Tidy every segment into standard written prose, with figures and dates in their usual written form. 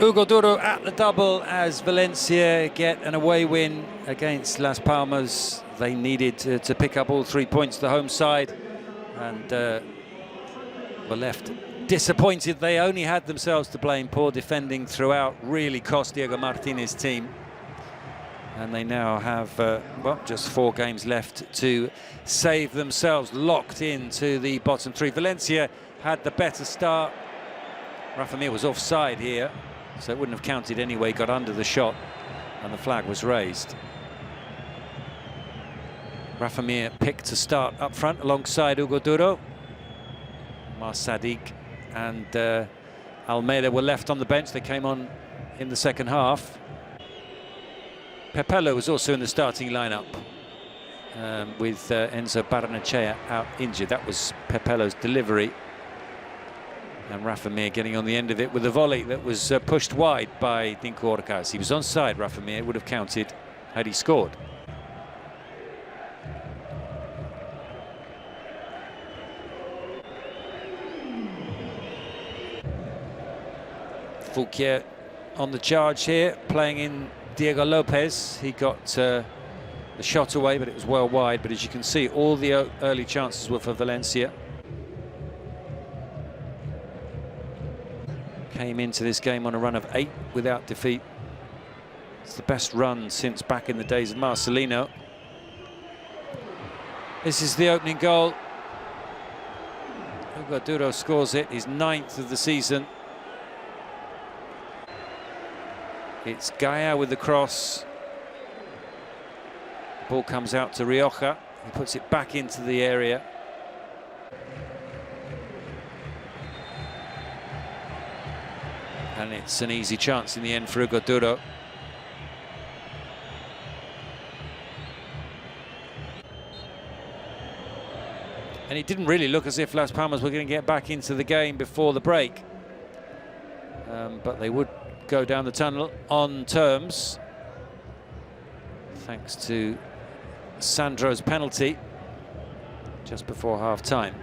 Hugo Duro at the double as Valencia get an away win against Las Palmas. They needed to pick up all 3 points, the home side, and were left disappointed. They only had themselves to blame. Poor defending throughout really cost Diego Martinez's team. And they now have, well, just 4 games left to save themselves, locked into the bottom 3. Valencia had the better start. Rafa Mir was offside here, so it wouldn't have counted anyway, got under the shot, and the flag was raised. Rafa Mir picked to start up front alongside Hugo Duro. Mar Sadiq and Almeida were left on the bench. They came on in the second half. Pepello was also in the starting lineup with Enzo Barnechea out injured. That was Pepello's delivery. And Rafa Mir getting on the end of it with a volley that was pushed wide by Dinko Orcas. He was onside, Rafa Mir. It would have counted had he scored. Fouquier on the charge here, playing in Diego Lopez. He got the shot away, but it was well wide. But as you can see, all the early chances were for Valencia. Came into this game on a run of 8 without defeat. It's the best run since back in the days of Marcelino. This is the opening goal. Hugo Duro scores it, his 9th of the season. It's Gaia with the cross. The ball comes out to Rioja. He puts it back into the area. And it's an easy chance in the end for Hugo Duro. And it didn't really look as if Las Palmas were going to get back into the game before the break. But they would go down the tunnel on terms, thanks to Sandro's penalty just before half-time.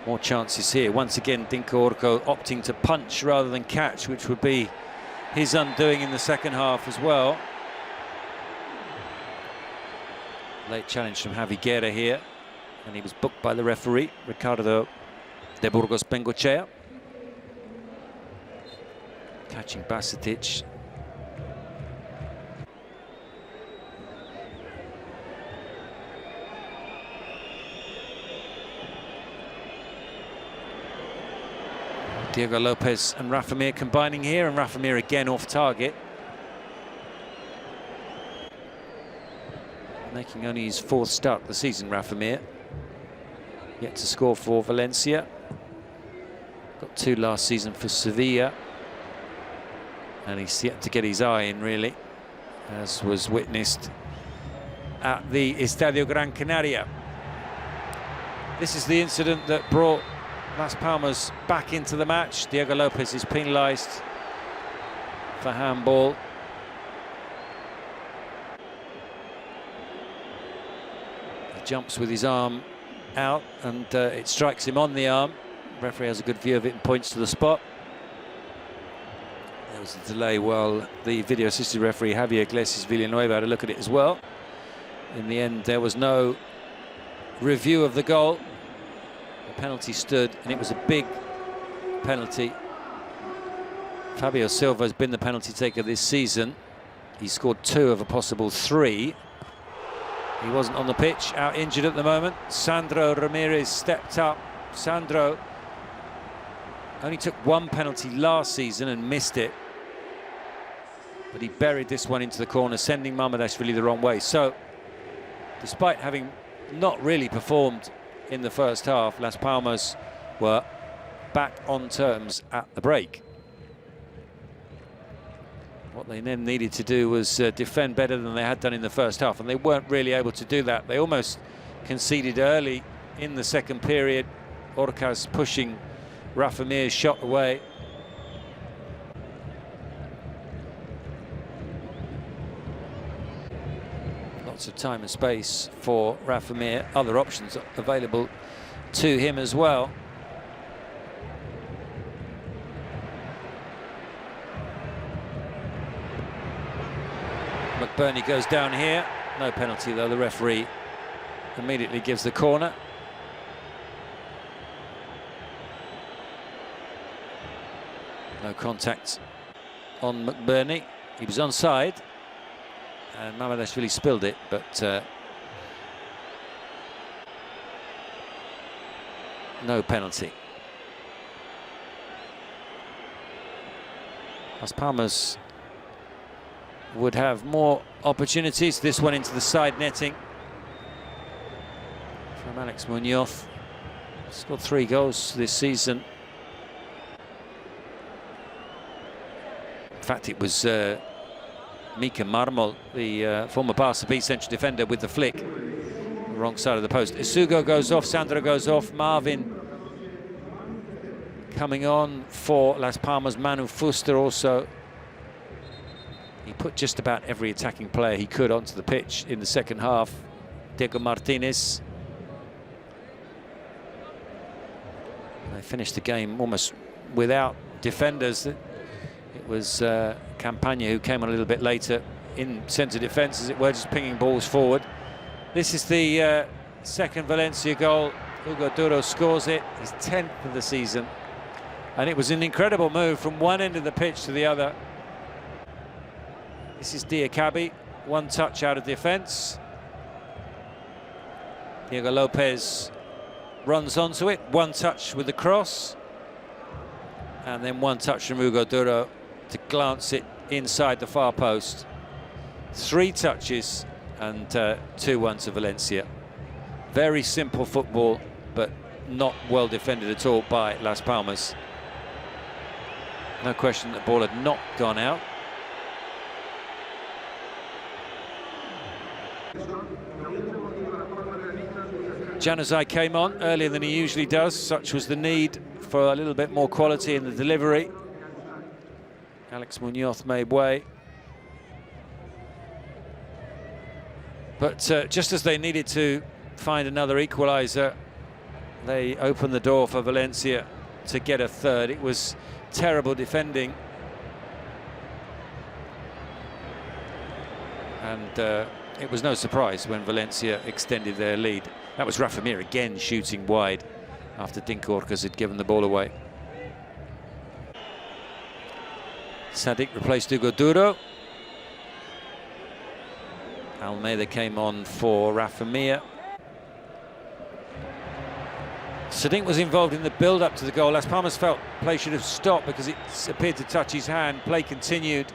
More chances here. Once again, Dinko Orco opting to punch rather than catch, which would be his undoing in the second half as well. Late challenge from Javi Guerra here, and he was booked by the referee, Ricardo de Burgos Bengochea. Catching Basetic. Diego Lopez and Rafa Mir combining here, and Rafa Mir again off target. Making only his 4th start of the season, Rafa Mir. Yet to score for Valencia. Got 2 last season for Sevilla. And he's yet to get his eye in, really, as was witnessed at the Estadio Gran Canaria. This is the incident that brought Las Palmas back into the match. Diego Lopez is penalised for handball. He jumps with his arm out, and it strikes him on the arm. The referee has a good view of it and points to the spot. There was a delay while the video assistant referee Javier Iglesias Villanueva had a look at it as well. In the end, there was no review of the goal. The penalty stood, and it was a big penalty. Fabio Silva has been the penalty taker this season. He scored 2 of a possible 3. He wasn't on the pitch, out injured at the moment. Sandro Ramirez stepped up. Sandro only took 1 penalty last season and missed it, but he buried this one into the corner, sending Mamardashvili the wrong way. So, despite having not really performed in the first half, Las Palmas were back on terms at the break. What they then needed to do was defend better than they had done in the first half, and they weren't really able to do that. They almost conceded early in the second period. Orcas pushing Rafa Mir's shot away. Lots of time and space for Rafa Mir. Other options available to him as well. McBurney goes down here. No penalty though, the referee immediately gives the corner. No contact on McBurney. He was onside, and Mamardashvili spilled it, but no penalty. Las Palmas would have more opportunities. This one into the side netting from Alex Munoz. Scored 3 goals this season. In fact, it was Mika Marmol, the former Barca B central defender, with the flick. The wrong side of the post. Isugo goes off, Sandro goes off, Marvin coming on for Las Palmas. Manu Fuster also. He put just about every attacking player he could onto the pitch in the second half. Diego Martinez. They finished the game almost without defenders. It was Campagna who came on a little bit later in centre defence, as it were, just pinging balls forward. This is the second Valencia goal. Hugo Duro scores it, his 10th of the season. And it was an incredible move from one end of the pitch to the other. This is Diakabi, one touch out of defence. Diego Lopez runs onto it, one touch with the cross. And then one touch from Hugo Duro to glance it inside the far post. 3 touches and 2-1 to Valencia. Very simple football, but not well defended at all by Las Palmas. No question that the ball had not gone out. Januzaj came on earlier than he usually does. Such was the need for a little bit more quality in the delivery. Alex Munoz made way. But just as they needed to find another equaliser, they opened the door for Valencia to get a third. It was terrible defending. And it was no surprise when Valencia extended their lead. That was Rafa Mir again shooting wide after Dinkorkas had given the ball away. Sadik replaced Hugo Duro. Almeida came on for Rafa Mir. Sadik was involved in the build-up to the goal. Las Palmas felt play should have stopped because it appeared to touch his hand. Play continued.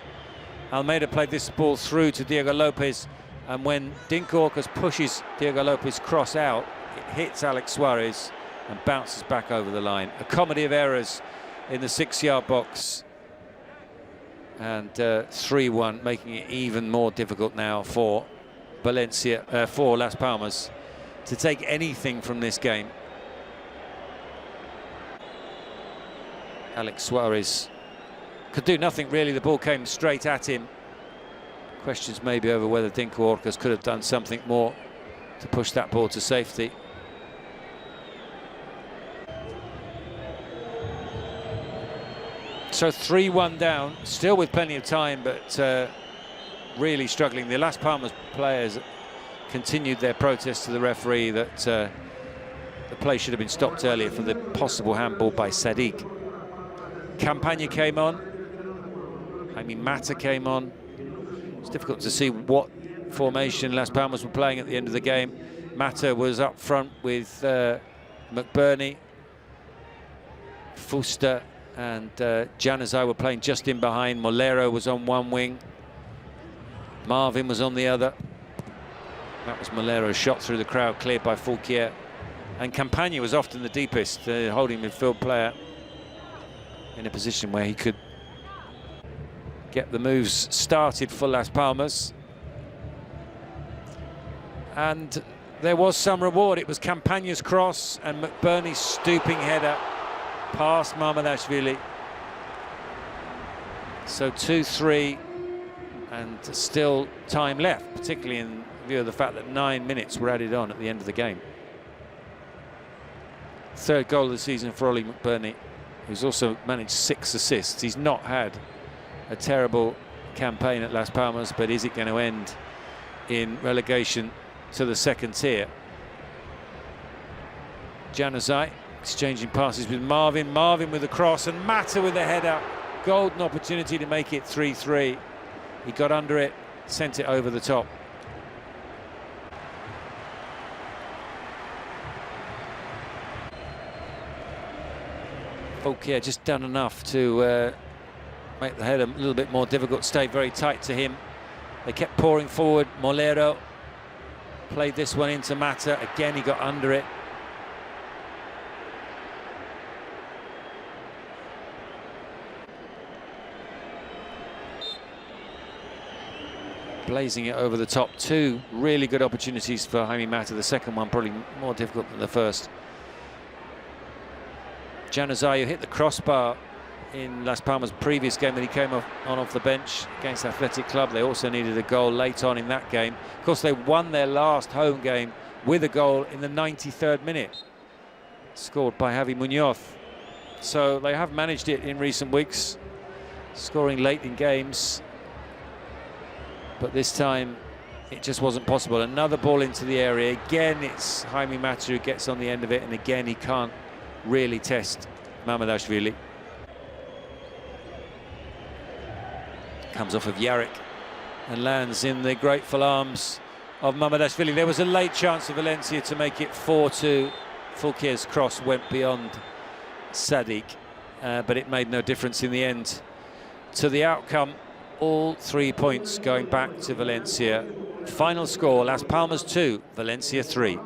Almeida played this ball through to Diego Lopez, and when Dinkorkas pushes Diego Lopez cross out, it hits Alex Suarez and bounces back over the line. A comedy of errors in the 6-yard box, and 3-1, making it even more difficult now for Valencia, for Las Palmas, to take anything from this game. Alex Suarez could do nothing really. The ball came straight at him. Questions maybe over whether Dinkorkas could have done something more to push that ball to safety. So 3-1 down, still with plenty of time, but really struggling. The Las Palmas players continued their protest to the referee that the play should have been stopped earlier for the possible handball by Sadik. Campagna came on. I mean, Mata came on. It's difficult to see what formation Las Palmas were playing at the end of the game. Mata was up front with McBurney, Fuster and Januzaj were playing just in behind. Molero was on one wing. Marvin was on the other. That was Molero's shot through the crowd, cleared by Fulquier. And Campagna was often the deepest, holding midfield player in a position where he could get the moves started for Las Palmas. And there was some reward. It was Campagna's cross and McBurney's stooping header past Mamardashvili. So 2-3, and still time left, particularly in view of the fact that 9 minutes were added on at the end of the game. Third goal of the season for Oli McBurney, who's also managed 6 assists. He's not had a terrible campaign at Las Palmas, but is it going to end in relegation to the second tier? Januzaj exchanging passes with Marvin. Marvin with the cross, and Mata with the header. Golden opportunity to make it 3-3. He got under it, sent it over the top. Fouquier just done enough to make the header a little bit more difficult. Stayed very tight to him. They kept pouring forward. Molero played this one into Mata. Again, he got under it. Blazing it over the top. Two really good opportunities for Jaime Mata. The second one probably more difficult than the first. Januzaj hit the crossbar in Las Palmas' previous game when he came off the bench against Athletic Club. They also needed a goal late on in that game. Of course, they won their last home game with a goal in the 93rd minute, scored by Javi Muñoz. So they have managed it in recent weeks, scoring late in games. But this time, it just wasn't possible. Another ball into the area. Again, it's Jaime Mata who gets on the end of it, and again, he can't really test Mamardashvili. Comes off of Yarrick and lands in the grateful arms of Mamardashvili. There was a late chance of Valencia to make it 4-2. Fouquier's cross went beyond Sadiq, but it made no difference in the end to the outcome. All 3 points going back to Valencia. Final score, Las Palmas 2, Valencia 3.